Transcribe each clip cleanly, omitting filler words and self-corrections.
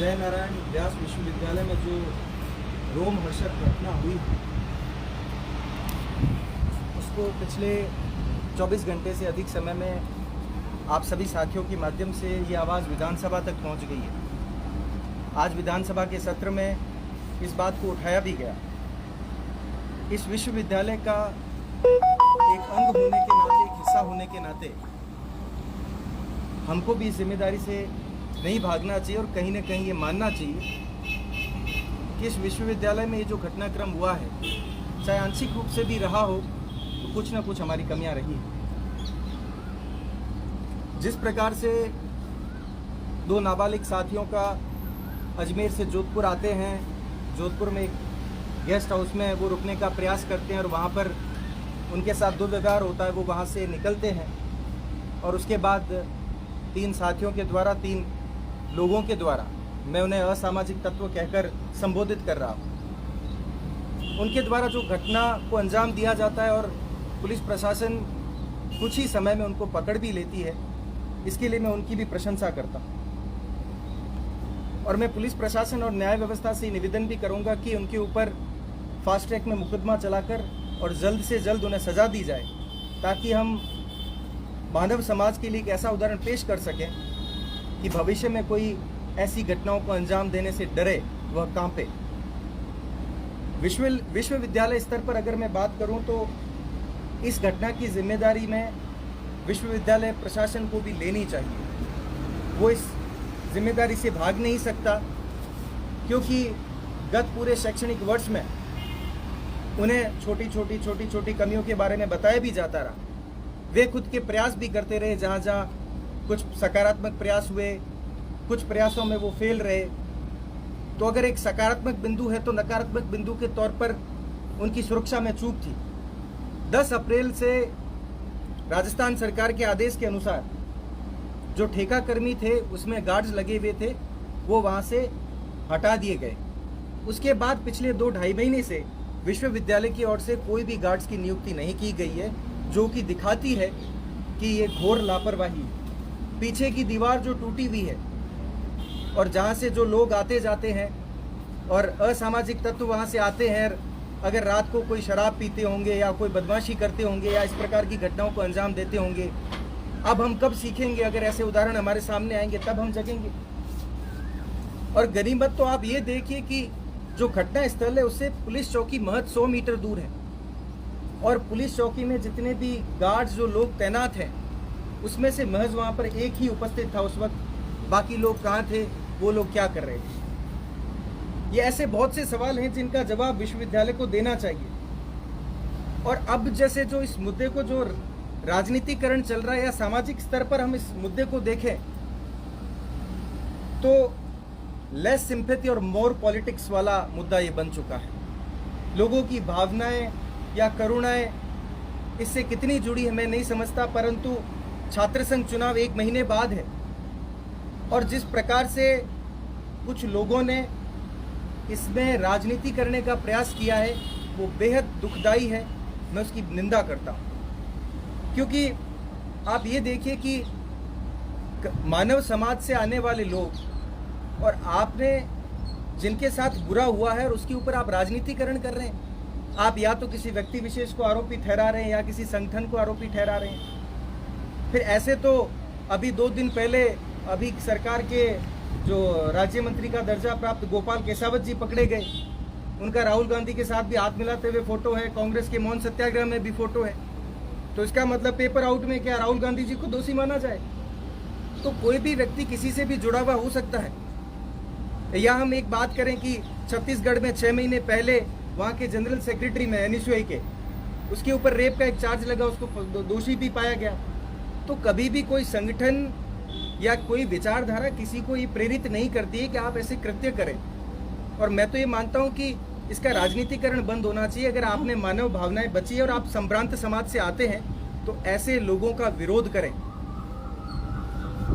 जयनारायण व्यास विश्वविद्यालय में जो रोमहर्षक घटना हुई उसको पिछले 24 घंटे से अधिक समय में आप सभी साथियों के माध्यम से ये आवाज़ विधानसभा तक पहुंच गई है। आज विधानसभा के सत्र में इस बात को उठाया भी गया। इस विश्वविद्यालय का एक अंग होने के नाते, एक हिस्सा होने के नाते हमको भी इस जिम्मेदारी से नहीं भागना चाहिए और कहीं ना कहीं ये मानना चाहिए कि इस विश्वविद्यालय में ये जो घटनाक्रम हुआ है, चाहे आंशिक रूप से भी रहा हो, तो कुछ ना कुछ हमारी कमियां रही हैं। जिस प्रकार से दो नाबालिग साथियों का अजमेर से जोधपुर आते हैं, जोधपुर में एक गेस्ट हाउस में वो रुकने का प्रयास करते हैं और वहाँ पर उनके साथ दुर्व्यवहार होता है, वो वहाँ से निकलते हैं और उसके बाद 3 साथियों के द्वारा, 3 लोगों के द्वारा, मैं उन्हें असामाजिक तत्व कहकर संबोधित कर रहा हूँ, उनके द्वारा जो घटना को अंजाम दिया जाता है और पुलिस प्रशासन कुछ ही समय में उनको पकड़ भी लेती है, इसके लिए मैं उनकी भी प्रशंसा करता हूँ। और मैं पुलिस प्रशासन और न्याय व्यवस्था से निवेदन भी करूँगा कि उनके ऊपर फास्ट ट्रैक में मुकदमा चलाकर और जल्द से जल्द उन्हें सज़ा दी जाए, ताकि हम मानव समाज के लिए एक ऐसा उदाहरण पेश कर सकें कि भविष्य में कोई ऐसी घटनाओं को अंजाम देने से डरे, वह कांपे। विश्वविद्यालय स्तर पर अगर मैं बात करूं तो इस घटना की जिम्मेदारी में विश्वविद्यालय प्रशासन को भी लेनी चाहिए। वो इस जिम्मेदारी से भाग नहीं सकता, क्योंकि गत पूरे शैक्षणिक वर्ष में उन्हें छोटी छोटी कमियों के बारे में बताया भी जाता रहा। वे खुद के प्रयास भी करते रहे, जहाँ कुछ सकारात्मक प्रयास हुए, कुछ प्रयासों में वो फेल रहे। तो अगर एक सकारात्मक बिंदु है तो नकारात्मक बिंदु के तौर पर उनकी सुरक्षा में चूक थी। 10 अप्रैल से राजस्थान सरकार के आदेश के अनुसार जो ठेका कर्मी थे, उसमें गार्ड्स लगे हुए थे, वो वहाँ से हटा दिए गए। उसके बाद पिछले 2-2.5 महीने से विश्वविद्यालय की ओर से कोई भी गार्ड्स की नियुक्ति नहीं की गई है, जो कि दिखाती है कि ये घोर लापरवाही है। पीछे की दीवार जो टूटी हुई है और जहाँ से जो लोग आते जाते हैं और असामाजिक तत्व वहाँ से आते हैं, अगर रात को कोई शराब पीते होंगे या कोई बदमाशी करते होंगे या इस प्रकार की घटनाओं को अंजाम देते होंगे, अब हम कब सीखेंगे? अगर ऐसे उदाहरण हमारे सामने आएंगे तब हम जगेंगे। और गनीमत तो आप ये देखिए कि जो घटना स्थल है उससे पुलिस चौकी महज 100 मीटर दूर है, और पुलिस चौकी में जितने भी गार्ड्स जो लोग तैनात हैं, उसमें से महज वहाँ पर एक ही उपस्थित था उस वक्त। बाकी लोग कहाँ थे, वो लोग क्या कर रहे थे? ये ऐसे बहुत से सवाल हैं जिनका जवाब विश्वविद्यालय को देना चाहिए। और अब जैसे जो इस मुद्दे को जो राजनीतिकरण चल रहा है या सामाजिक स्तर पर हम इस मुद्दे को देखें तो लेस सिंपैथी और मोर पॉलिटिक्स वाला मुद्दा ये बन चुका है। लोगों की भावनाएं या करुणाएं इससे कितनी जुड़ी है मैं नहीं समझता, परंतु छात्र संघ चुनाव 1 महीने बाद है और जिस प्रकार से कुछ लोगों ने इसमें राजनीति करने का प्रयास किया है वो बेहद दुखदाई है। मैं उसकी निंदा करता हूँ, क्योंकि आप ये देखिए कि मानव समाज से आने वाले लोग और आपने जिनके साथ बुरा हुआ है और उसके ऊपर आप राजनीतिकरण कर रहे हैं। आप या तो किसी व्यक्ति विशेष को आरोपी ठहरा रहे हैं या किसी संगठन को आरोपी ठहरा रहे हैं। फिर ऐसे तो अभी 2 दिन पहले अभी सरकार के जो राज्य मंत्री का दर्जा प्राप्त गोपाल केसावत जी पकड़े गए। उनका राहुल गांधी के साथ भी हाथ मिलाते हुए फोटो है, कांग्रेस के मौन सत्याग्रह में भी फोटो है। तो इसका मतलब पेपर आउट में क्या राहुल गांधी जी को दोषी माना जाए? तो कोई भी व्यक्ति किसी से भी जुड़ा हुआ हो सकता है। या हम एक बात करें कि छत्तीसगढ़ में 6 महीने पहले वहाँ के जनरल सेक्रेटरी में एनएसयूआई के, उसके ऊपर रेप का एक चार्ज लगा, उसको दोषी भी पाया गया। तो कभी भी कोई संगठन या कोई विचारधारा किसी को ये प्रेरित नहीं करती है कि आप ऐसे कृत्य करें। और मैं तो ये मानता हूँ कि इसका राजनीतिकरण बंद होना चाहिए। अगर आपने मानव भावनाएं बची है और आप संभ्रांत समाज से आते हैं तो ऐसे लोगों का विरोध करें।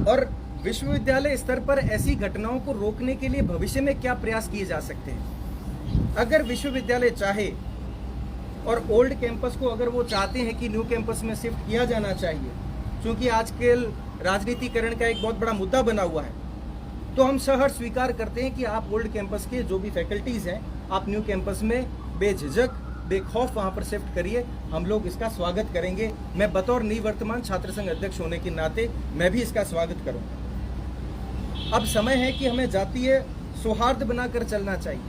और विश्वविद्यालय स्तर पर ऐसी घटनाओं को रोकने के लिए भविष्य में क्या प्रयास किए जा सकते हैं? अगर विश्वविद्यालय चाहे और ओल्ड कैंपस को अगर वो चाहते हैं कि न्यू कैंपस में शिफ्ट किया जाना चाहिए, क्योंकि आजकल राजनीतिकरण का एक बहुत बड़ा मुद्दा बना हुआ है, तो हम सहर्ष स्वीकार करते हैं कि आप ओल्ड कैंपस के जो भी फैकल्टीज़ हैं आप न्यू कैंपस में बेझिझक बेखौफ वहाँ पर शिफ्ट करिए, हम लोग इसका स्वागत करेंगे। मैं बतौर निवर्तमान छात्र संघ अध्यक्ष होने के नाते मैं भी इसका स्वागत करूँगा। अब समय है कि हमें जातीय सौहार्द बनाकर चलना चाहिए।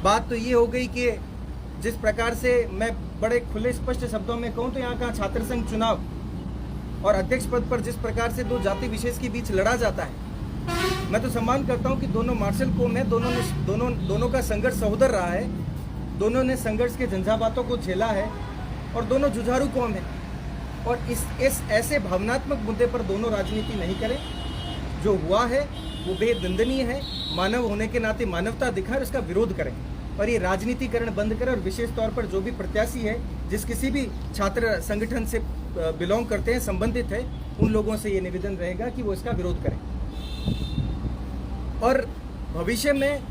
बात तो ये हो गई कि जिस प्रकार से मैं बड़े खुले स्पष्ट शब्दों में कहूँ तो यहाँ का छात्र संघ चुनाव और अध्यक्ष पद पर जिस प्रकार से दो जाति विशेष के बीच लड़ा जाता है, मैं तो सम्मान करता हूँ कि दोनों मार्शल कौम है, दोनों का संघर्ष सहोदर रहा है, दोनों ने संघर्ष के झंझावातों को झेला है और दोनों जुझारू कौम है। और इस ऐसे भावनात्मक मुद्दे पर दोनों राजनीति नहीं करें। जो हुआ है वो बेदंदनीय है। मानव होने के नाते मानवता दिखाएं, उसका विरोध करें और ये राजनीतिकरण बंद करें। और विशेष तौर पर जो भी प्रत्याशी है, जिस किसी भी छात्र संगठन से बिलोंग करते हैं, संबंधित है, उन लोगों से ये निवेदन रहेगा कि वो इसका विरोध करें। और भविष्य में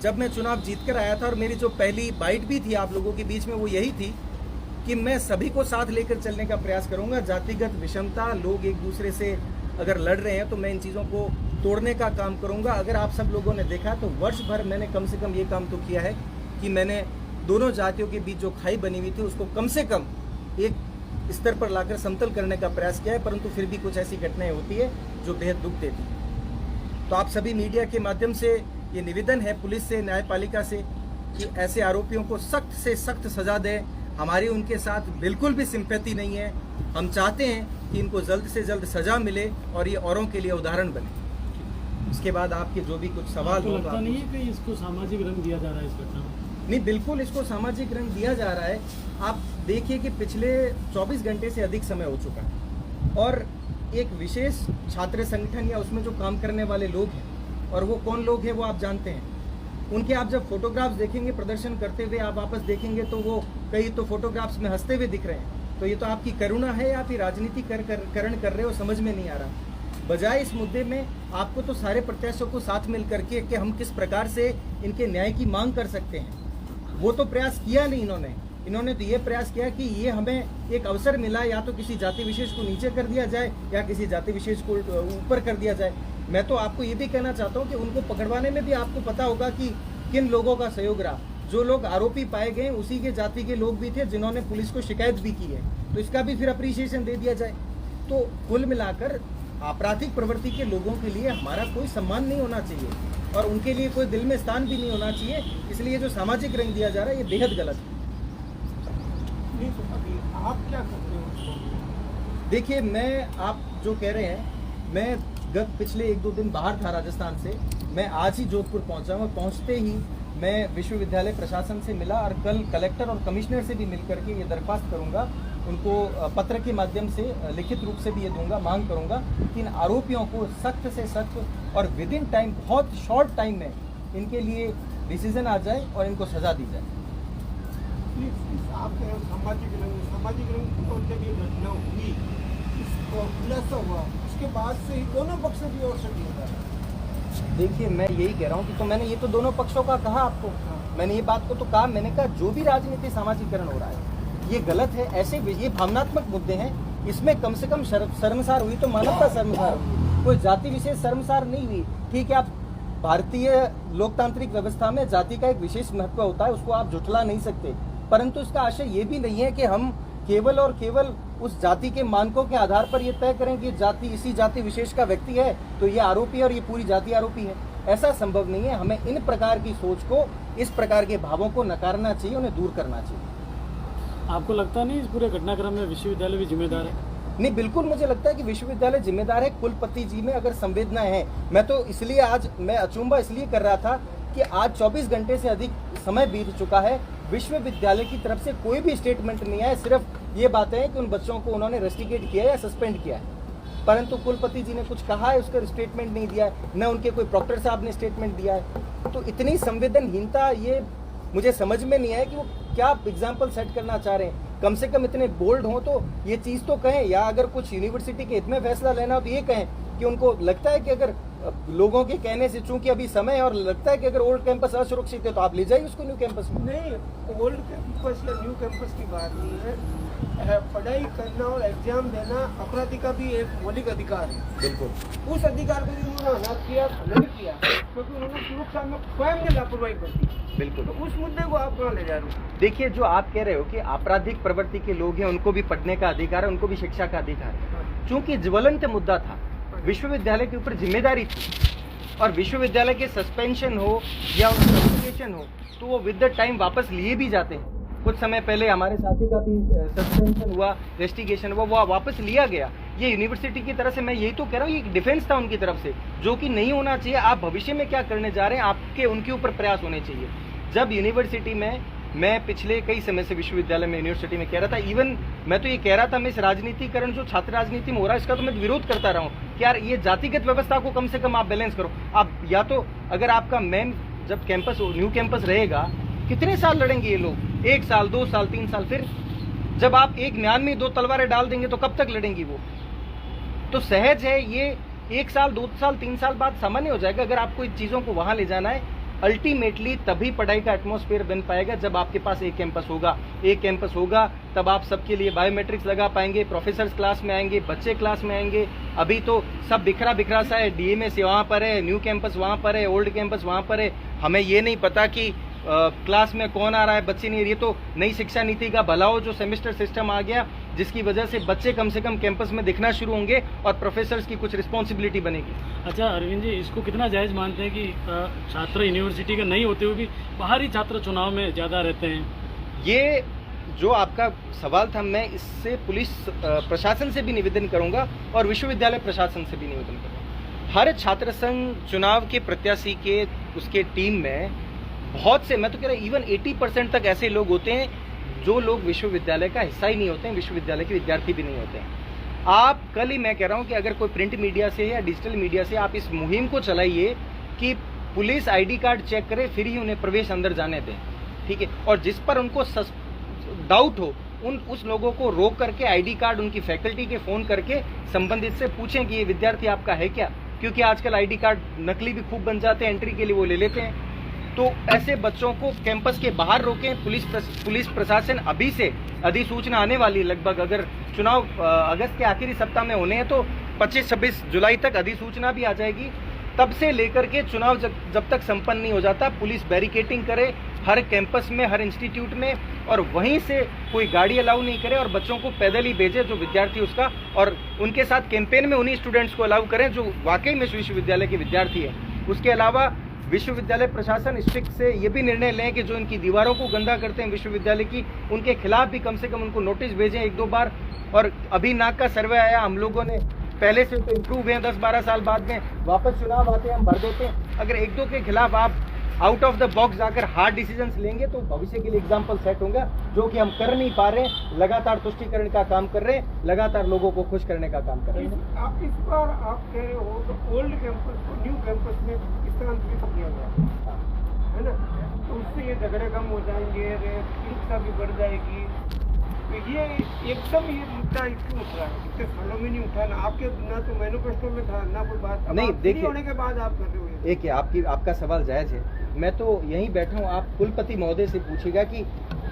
जब मैं चुनाव जीत कर आया था और मेरी जो पहली बाइट भी थी आप लोगों के बीच में, वो यही थी कि मैं सभी को साथ लेकर चलने का प्रयास करूंगा। जातिगत विषमता, लोग एक दूसरे से अगर लड़ रहे हैं तो मैं इन चीज़ों को तोड़ने का काम करूंगा। अगर आप सब लोगों ने देखा तो वर्ष भर मैंने कम से कम ये काम तो किया है कि मैंने दोनों जातियों के बीच जो खाई बनी हुई थी उसको कम से कम एक स्तर पर लाकर समतल करने का प्रयास किया है, परंतु फिर भी कुछ ऐसी घटनाएं होती है जो बेहद दुख देती है। तो आप सभी मीडिया के माध्यम से ये निवेदन है पुलिस से, न्यायपालिका से, कि ऐसे आरोपियों को सख्त से सख्त सजा दें। हमारी उनके साथ बिल्कुल भी सिंपैथी नहीं है। हम चाहते हैं कि इनको जल्द से जल्द सजा मिले और ये औरों के लिए उदाहरण बने। इसके बाद आपके जो भी कुछ सवाल हो, लगता नहीं है कि इसको सामाजिक रंग दिया जा रहा है इस घटना में? नहीं, बिल्कुल इसको सामाजिक रंग दिया जा रहा है। आप देखिए कि पिछले 24 घंटे से अधिक समय हो चुका है और एक विशेष छात्र संगठन या उसमें जो काम करने वाले लोग हैं, और वो कौन लोग हैं वो आप जानते हैं। उनके आप जब फोटोग्राफ्स देखेंगे प्रदर्शन करते हुए, आप वापस देखेंगे तो वो कई तो फोटोग्राफ्स में हंसते हुए दिख रहे हैं। तो ये तो आपकी करुणा है या फिर राजनीतिकरण कर रहे हो, समझ में नहीं आ रहा। बजाय इस मुद्दे में आपको तो सारे प्रत्याशियों को साथ मिल करके कि हम किस प्रकार से इनके न्याय की मांग कर सकते हैं, वो तो प्रयास किया नहीं इन्होंने तो ये प्रयास किया कि ये हमें एक अवसर मिला, या तो किसी जाति विशेष को नीचे कर दिया जाए या किसी जाति विशेष को ऊपर कर दिया जाए। मैं तो आपको ये भी कहना चाहता हूँ कि उनको पकड़वाने में भी आपको पता होगा कि किन लोगों का सहयोग रहा। जो लोग आरोपी पाए गए उसी के जाति के लोग भी थे जिन्होंने पुलिस को शिकायत भी की है, तो इसका भी फिर अप्रिसिएशन दे दिया जाए। तो कुल मिलाकर आपराधिक प्रवृत्ति के लोगों के लिए हमारा कोई सम्मान नहीं होना चाहिए और उनके लिए कोई दिल में स्थान भी नहीं होना चाहिए। इसलिए जो सामाजिक रंग दिया जा रहा है ये बेहद गलत है। आप क्या करते हो? देखिए, मैं आप जो कह रहे हैं, मैं पिछले 1-2 दिन बाहर था राजस्थान से। मैं आज ही जोधपुर पहुंचा हूँ। पहुंचते ही मैं विश्वविद्यालय प्रशासन से मिला और कल कलेक्टर और कमिश्नर से भी मिलकर के ये दरख्वास्त करूंगा, उनको पत्र के माध्यम से लिखित रूप से भी ये दूंगा, मांग करूंगा कि इन आरोपियों को सख्त से सख्त और विद इन टाइम, बहुत शॉर्ट टाइम में इनके लिए डिसीजन आ जाए और इनको सजा दी जाए। आप सामाजिक रंग और जब ये घटना हुई, खुलासा हुआ, उसके बाद से ही दोनों पक्ष की ओर से होता है। देखिए, मैं यही कह रहा हूँ कि तो मैंने ये तो दोनों पक्षों का कहा आपको, मैंने ये बात को तो कहा। मैंने कहा जो भी राजनीति सामाजिकरण हो रहा है ये गलत है। ऐसे ये भावनात्मक मुद्दे हैं, इसमें कम से कम शर्मसार हुई तो मानवता शर्मसार हुई, कोई जाति विशेष शर्मसार नहीं हुई। ठीक है, आप भारतीय लोकतांत्रिक व्यवस्था में जाति का एक विशेष महत्व होता है, उसको आप झुठला नहीं सकते, परंतु इसका आशय ये भी नहीं है कि हम केवल और केवल उस जाति के मानकों के आधार पर ये तय करें कि जाति इसी जाति विशेष का व्यक्ति है तो ये आरोपी है और ये पूरी जाति आरोपी है। ऐसा संभव नहीं है। हमें इन प्रकार की सोच को, इस प्रकार के भावों को नकारना चाहिए, उन्हें दूर करना चाहिए। आपको लगता नहीं इस पूरे घटनाक्रम में विश्वविद्यालय भी जिम्मेदार है? नहीं, बिल्कुल मुझे लगता है कि विश्वविद्यालय जिम्मेदार है। कुलपति जी में अगर संवेदनाएं हैं, मैं तो इसलिए आज मैं अचंभा इसलिए कर रहा था कि आज 24 घंटे से अधिक समय बीत चुका है, विश्वविद्यालय की तरफ से कोई भी स्टेटमेंट नहीं आया। सिर्फ ये बातें हैं कि उन बच्चों को उन्होंने रेस्टिकेट किया या सस्पेंड किया है, परंतु कुलपति जी ने कुछ कहा है उसका स्टेटमेंट नहीं दिया है, न उनके कोई प्रॉक्टर साहब ने स्टेटमेंट दिया है। तो इतनी संवेदनहीनता, ये मुझे समझ में नहीं आया कि वो क्या एग्जाम्पल सेट करना चाह रहे हैं। कम से कम इतने बोल्ड हों तो ये चीज़ तो कहें, या अगर कुछ यूनिवर्सिटी के हित में फैसला लेना हो तो ये कहें कि उनको लगता है कि अगर लोगों के कहने से, चूंकि अभी समय है और लगता है कि अगर ओल्ड कैंपस असुरक्षित है तो आप ले जाइए उसको न्यू कैंपस में। नहीं, ओल्ड कैंपस या न्यू कैंपस की बात नहीं है। पढ़ाई करना और एग्जाम देना अपराधी का भी एक मौलिक अधिकार है। बिल्कुल उस अधिकार को उन्होंने अनाथ किया, नहीं किया, क्योंकि उन्होंने सुरक्षा में स्वयं ने लापरवाही बरती। बिल्कुल। तो उस मुद्दे को आप कहाँ ले जा रहे हो? देखिए, जो आप कह रहे हो कि आपराधिक प्रवृत्ति के लोग हैं, उनको भी पढ़ने का अधिकार है, उनको भी शिक्षा का अधिकार है। चूंकि ज्वलंत मुद्दा था, विश्वविद्यालय के ऊपर जिम्मेदारी थी, और विश्वविद्यालय के सस्पेंशन हो या रेजिग्नेशन हो तो वो विद द टाइम वापस लिए भी जाते हैं। कुछ समय पहले हमारे साथी का भी सस्पेंशन हुआ, रेस्टिगेशन हुआ, वो वापस लिया गया। ये यूनिवर्सिटी की तरफ से, मैं यही तो कह रहा हूँ, ये एक डिफेंस था उनकी तरफ से, जो कि नहीं होना चाहिए। आप भविष्य में क्या करने जा रहे हैं, आपके उनके ऊपर प्रयास होने चाहिए। जब यूनिवर्सिटी में, मैं पिछले कई समय से विश्वविद्यालय में, यूनिवर्सिटी में कह रहा था, इवन मैं तो ये कह रहा था, मैं इस राजनीतिकरण जो छात्र राजनीति में हो रहा है, इसका तो मैं विरोध करता रहा हूँ कि यार ये जातिगत व्यवस्था को कम से कम आप बैलेंस करो। आप या तो, अगर आपका मेन जब कैंपस, न्यू कैंपस रहेगा, कितने साल लड़ेंगे ये लोग? 1 साल, 2 साल, 3 साल। फिर जब आप एक म्यान में 2 तलवारें डाल देंगे तो कब तक लड़ेंगी वो? तो सहज है ये 1 साल, 2 साल, 3 साल बाद सामान्य हो जाएगा। अगर आपको इन चीज़ों को वहाँ ले जाना है, अल्टीमेटली तभी पढ़ाई का एटमॉस्फेयर बन पाएगा जब आपके पास एक कैंपस होगा। एक कैंपस होगा तब आप सबके लिए बायोमेट्रिक्स लगा पाएंगे, प्रोफेसर्स क्लास में आएंगे, बच्चे क्लास में आएंगे। अभी तो सब बिखरा बिखरा सा है, डीएमएस वहाँ पर है, न्यू कैंपस वहाँ पर है, ओल्ड कैंपस वहाँ पर है। हमें ये नहीं पता कि क्लास में कौन आ रहा है, बच्चे नहीं। ये तो नई शिक्षा नीति का भला हो जो सेमेस्टर सिस्टम आ गया, जिसकी वजह से बच्चे कम से कम कैंपस में दिखना शुरू होंगे और प्रोफेसर्स की कुछ रिस्पॉन्सिबिलिटी बनेगी। अच्छा अरविंद जी, इसको कितना जायज़ मानते हैं कि छात्र यूनिवर्सिटी का नहीं होते हुए भी बाहरी छात्र चुनाव में ज़्यादा रहते हैं? ये जो आपका सवाल था, मैं इससे पुलिस प्रशासन से भी निवेदन करूंगा और विश्वविद्यालय प्रशासन से भी निवेदन करूंगा। हर छात्र संघ चुनाव के प्रत्याशी के, उसके टीम में बहुत से, मैं तो कह रहा हूँ इवन 80% तक ऐसे लोग होते हैं जो लोग विश्वविद्यालय का हिस्सा ही नहीं होते हैं, विश्वविद्यालय के विद्यार्थी भी नहीं होते हैं। आप कल ही, मैं कह रहा हूँ कि अगर कोई प्रिंट मीडिया से या डिजिटल मीडिया से आप इस मुहिम को चलाइए कि पुलिस आईडी कार्ड चेक करे, फिर ही उन्हें प्रवेश अंदर जाने दें, ठीक है। और जिस पर उनको डाउट हो, उस लोगों को रोक करके आईडी कार्ड उनकी फैकल्टी के फ़ोन करके संबंधित से पूछें कि ये विद्यार्थी आपका है क्या, क्योंकि आजकल आईडी कार्ड नकली भी खूब बन जाते हैं, एंट्री के लिए वो ले लेते हैं। तो ऐसे बच्चों को कैंपस के बाहर रोकें। पुलिस प्रशासन अभी से, अधिसूचना आने वाली लगभग, अगर चुनाव अगस्त के आखिरी सप्ताह में होने हैं तो 25-26 जुलाई तक अधिसूचना भी आ जाएगी। तब से लेकर के चुनाव जब तक संपन्न नहीं हो जाता, पुलिस बैरिकेटिंग करे हर कैंपस में, हर इंस्टीट्यूट में, और वहीं से कोई गाड़ी अलाउ नहीं करे और बच्चों को पैदल ही भेजे जो विद्यार्थी उसका, और उनके साथ कैंपेन में उन्हीं स्टूडेंट्स को अलाउ करें जो वाकई में विश्वविद्यालय के विद्यार्थी हैं। उसके अलावा विश्वविद्यालय प्रशासन स्ट्रिक्ट से ये भी निर्णय लें कि जो इनकी दीवारों को गंदा करते हैं विश्वविद्यालय की, उनके खिलाफ भी कम से कम उनको नोटिस भेजें 1-2 बार। और अभी नाक का सर्वे आया, हम लोगों ने पहले से तो इम्प्रूव हैं, 10-12 साल बाद में वापस चुनाव आते हैं, हम भर देते हैं। अगर 1-2 के खिलाफ आप आउट ऑफ द बॉक्स जाकर हार्ड डिसीजंस लेंगे तो भविष्य के लिए एग्जाम्पल सेट होगा, जो कि हम कर नहीं पा रहे हैं। लगातार तुष्टिकरण का काम कर रहे हैं, लगातार लोगों को खुश करने का काम कर रहे हैं। आप इस बार आप कह रहे हो तो ओल्ड कैंपस को न्यू कैंपस में स्थानांतरित किया गया है ना, तो उससे ये झगड़े कम हो जाएंगे, शिक्षा भी बढ़ जाएगी। तो ये एकदम ये मुद्दा क्यों उठ रहा है? इतने सालों में नहीं उठा ना, आपके ना तो मैनिफेस्टो में था ना कोई बात, नहीं। देखिए, होने के बाद आप कर रहे हो। एक आपका सवाल जायज़ है। मैं तो यहीं बैठा हूँ, आप कुलपति महोदय से पूछिएगा कि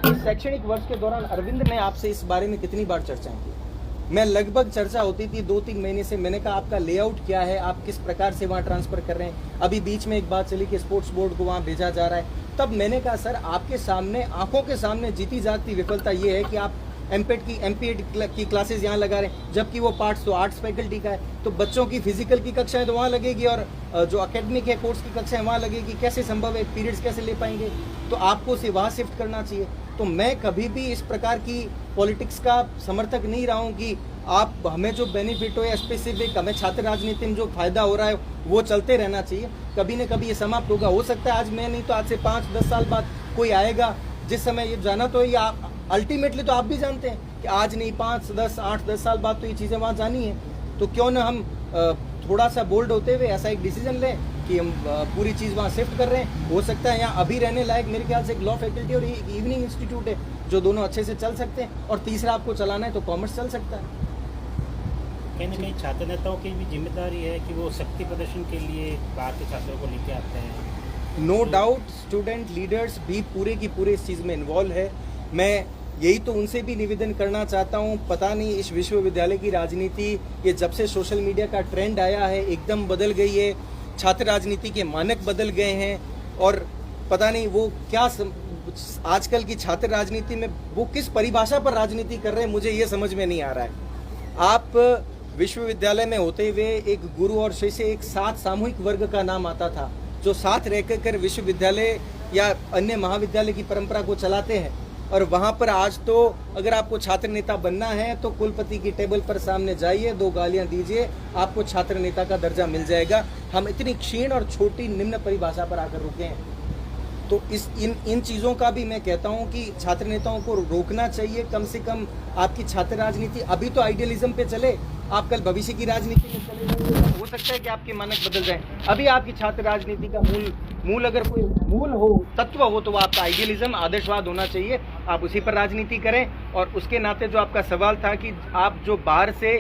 इस शैक्षणिक वर्ष के दौरान अरविंद ने आपसे इस बारे में कितनी बार चर्चाएं की। मैं लगभग चर्चा होती थी 2-3 महीने से। मैंने कहा आपका लेआउट क्या है, आप किस प्रकार से वहाँ ट्रांसफर कर रहे हैं। अभी बीच में एक बात चली कि स्पोर्ट्स बोर्ड को वहाँ भेजा जा रहा है। तब मैंने कहा सर, आपके सामने, आंखों के सामने जीती जागती विफलता ये है कि आप एमपेड की क्लासेस यहाँ लगा रहे हैं, जबकि वो पार्ट्स तो आर्ट्स फैकल्टी का है। तो बच्चों की फिजिकल की कक्षाएं तो वहाँ लगेगी और जो एकेडमिक है कोर्स की कक्षाएं वहाँ लगेगी। कैसे संभव है? पीरियड्स कैसे ले पाएंगे? तो आपको उसे वहाँ शिफ्ट करना चाहिए। तो मैं कभी भी इस प्रकार की पॉलिटिक्स का समर्थक नहीं रहा हूँ कि आप हमें जो बेनिफिट हो या स्पेसिफिक हमें छात्र राजनीति में जो फायदा हो रहा है वो चलते रहना चाहिए। कभी न कभी ये समाप्त होगा। हो सकता है आज मैं नहीं तो आज से 5-10 साल बाद कोई आएगा, जिस समय ये जाना तो ये अल्टीमेटली तो आप भी जानते हैं कि आज नहीं 8-10 साल बाद तो ये चीज़ें वहाँ जानी है। तो क्यों ना हम थोड़ा सा बोल्ड होते हुए ऐसा एक डिसीजन लें कि हम पूरी चीज़ वहाँ शिफ्ट कर रहे हैं। हो सकता है यहाँ अभी रहने लायक मेरे ख्याल से एक लॉ फैकल्टी और एक इवनिंग इंस्टीट्यूट है, जो दोनों अच्छे से चल सकते हैं। और तीसरा आपको चलाना है तो कॉमर्स चल सकता है। कहीं ना कहीं छात्र नेताओं की भी जिम्मेदारी है कि वो शक्ति प्रदर्शन के लिए बाहर के छात्रों को लेके आते हैं। नो डाउट स्टूडेंट लीडर्स भी पूरे की पूरे इस चीज़ में इन्वॉल्व है। मैं यही तो उनसे भी निवेदन करना चाहता हूँ। पता नहीं इस विश्वविद्यालय की राजनीति ये जब से सोशल मीडिया का ट्रेंड आया है एकदम बदल गई है, छात्र राजनीति के मानक बदल गए हैं और पता नहीं वो क्या आजकल की छात्र राजनीति में वो किस परिभाषा पर राजनीति कर रहे हैं, मुझे ये समझ में नहीं आ रहा है। आप विश्वविद्यालय में होते हुए एक गुरु और शिष्य एक साथ सामूहिक वर्ग का नाम आता था, जो साथ रहकर विश्वविद्यालय या अन्य महाविद्यालय की परंपरा को चलाते हैं। और वहाँ पर आज तो अगर आपको छात्र नेता बनना है तो कुलपति की टेबल पर सामने जाइए, 2 गालियाँ दीजिए, आपको छात्र नेता का दर्जा मिल जाएगा। हम इतनी क्षीण और छोटी निम्न परिभाषा पर आकर रुके हैं। तो इन चीज़ों का भी मैं कहता हूं कि छात्र नेताओं को रोकना चाहिए। कम से कम आपकी छात्र राजनीति अभी तो आइडियलिज्म पे चले, आप कल भविष्य की राजनीति में चले जाएंगे, हो सकता है कि आपके मानक बदल जाएं। अभी आपकी छात्र राजनीति का मूल अगर कोई मूल हो, तत्व हो, तो वो आपका आइडियलिज्म, आदर्शवाद होना चाहिए। आप उसी पर राजनीति करें। और उसके नाते जो आपका सवाल था कि आप जो बाहर से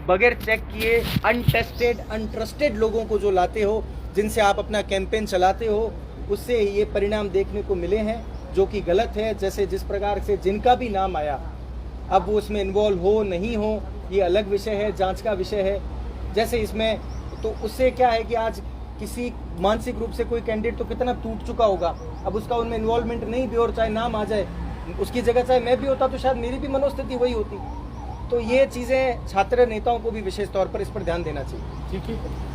बगैर चेक किए अनटेस्टेड अनट्रस्टेड लोगों को जो लाते हो, जिनसे आप अपना कैंपेन चलाते हो, उससे ये परिणाम देखने को मिले हैं जो कि गलत है। जैसे जिस प्रकार से जिनका भी नाम आया, अब वो उसमें इन्वॉल्व हो नहीं हो ये अलग विषय है, जांच का विषय है। जैसे इसमें तो उससे क्या है कि आज किसी मानसिक रूप से कोई कैंडिडेट तो कितना टूट चुका होगा, अब उसका उनमें इन्वॉल्वमेंट नहीं भी और चाहे नाम आ जाए, उसकी जगह चाहे मैं भी होता तो शायद मेरी भी मनोस्थिति वही होती। तो ये चीज़ें छात्र नेताओं को भी विशेष तौर पर इस पर ध्यान देना चाहिए। ठीक है।